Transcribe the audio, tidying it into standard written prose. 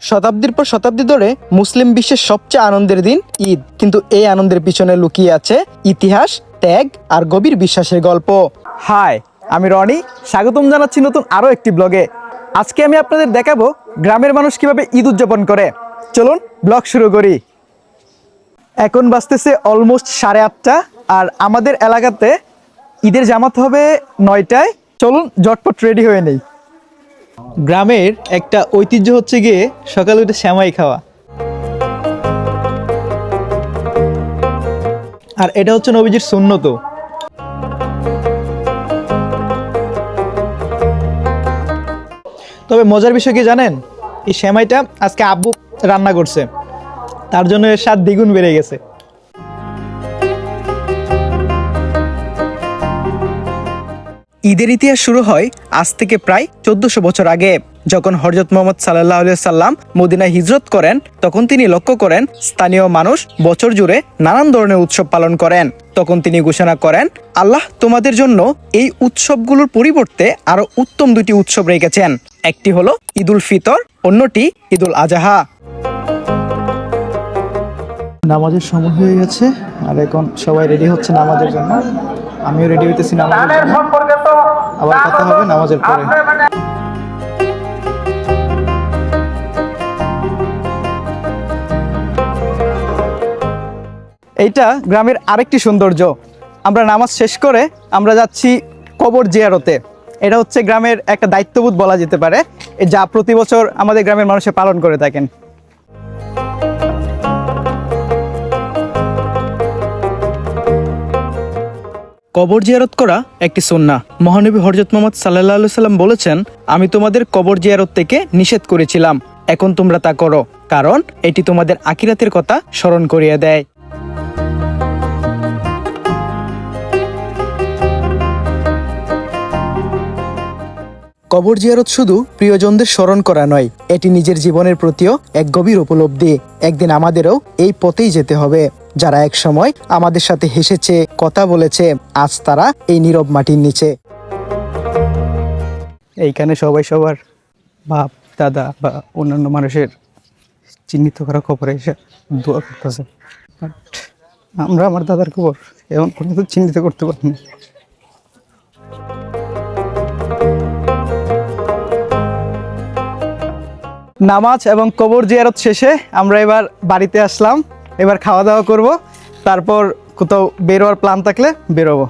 শতাব্দীর পর শতাব্দী ধরে মুসলিম বিশ্বের সবচেয়ে আনন্দের দিন ঈদ, কিন্তু এই আনন্দের পিছনে লুকিয়ে আছে ইতিহাস, ত্যাগ আর গভীর বিশ্বাসের গল্প। হাই, আমি রনি, স্বাগতম জানাচ্ছি নতুন আরও একটি ব্লগে। আজকে আমি আপনাদের দেখাবো গ্রামের মানুষ কিভাবে ঈদ উদযাপন করে। চলুন ব্লগ শুরু করি। এখন বাজতেছে অলমোস্ট 8:30 আর আমাদের এলাকাতে ঈদের জামাত হবে 9টায়। চলুন ঝটপট রেডি হয়ে নেই। গ্রামের একটা ঐতিহ্য হচ্ছে গিয়ে সকালে উঠে সেমাই খাওয়া, আর এটা হচ্ছে নবীজির সুন্নত। তবে মজার বিষয় কি জানেন, এই সেমাইটা আজকে আব্বু রান্না করছে, তার জন্য এর স্বাদ দ্বিগুণ বেড়ে গেছে। ঈদের ইতিহাস শুরু হয় আজ থেকে প্রায় 1400 বছর আগে, যখন হযরত মুহাম্মদ সাল্লাল্লাহু আলাইহি সাল্লাম মদিনায় হিজরত করেন। তখন তিনি লক্ষ্য করেন স্থানীয় মানুষ বছর জুড়ে নানান ধরনের উৎসব পালন করেন। তখন তিনি ঘোষণা করেন, আল্লাহ তোমাদের জন্য এই উৎসবগুলোর পরিবর্তে আরো উত্তম দুটি উৎসব রেখেছেন। একটি হলো ঈদুল ফিতর, অন্যটি ঈদুল আজহা। নামাজের সময় হয়ে গেছে আর এখন সবাই রেডি হচ্ছে নামাজের জন্য। আমিও রেডি হইতেছি নামাজের জন্য। আবার কথা হবে নামাজের পরে। এইটা গ্রামের আরেকটি সৌন্দর্য। আমরা নামাজ শেষ করে আমরা যাচ্ছি কবর জিয়ারতে। এটা হচ্ছে গ্রামের একটা দায়িত্ববোধ বলা যেতে পারে, যা প্রতি বছর আমাদের গ্রামের মানুষে পালন করে থাকেন। কবর জিয়ারত করা একটি সুন্নাহ। মহানবী হযরত মুহাম্মদ সাল্লাল্লাহু আলাইহি সাল্লাম বলেছেন, আমি তোমাদের কবর জিয়ারত থেকে নিষেধ করেছিলাম, এখন তোমরা তা করো, কারণ এটি তোমাদের আখিরাতের কথা স্মরণ করিয়ে দেয়। কবর জিয়ারত শুধু প্রিয়জনদের স্মরণ করা নয়, এটি নিজের জীবনের প্রতিও এক গভীর উপলব্ধি। একদিন আমাদেরও এই পথেই যেতে হবে। যারা এক সময় আমাদের সাথে হেসেছে, কথা বলেছে, আজ তারা এই নীরব মাটির নিচে। এইখানে সবাই সবার বাপ, দাদা বা অন্যান্য মানুষের চিহ্নিত করা কবরে এসে দোয়া করতেছে। আমরা আমার দাদার কবর এমন পর্যন্ত চিহ্নিত করতে পারিনি। নামাজ এবং কবর জিয়ারত শেষে আমরা এবার বাড়িতে আসলাম। এবার খাওয়া দাওয়া করব, তারপর কোথাও বেরোয়ার প্ল্যান থাকলে বেরোবো।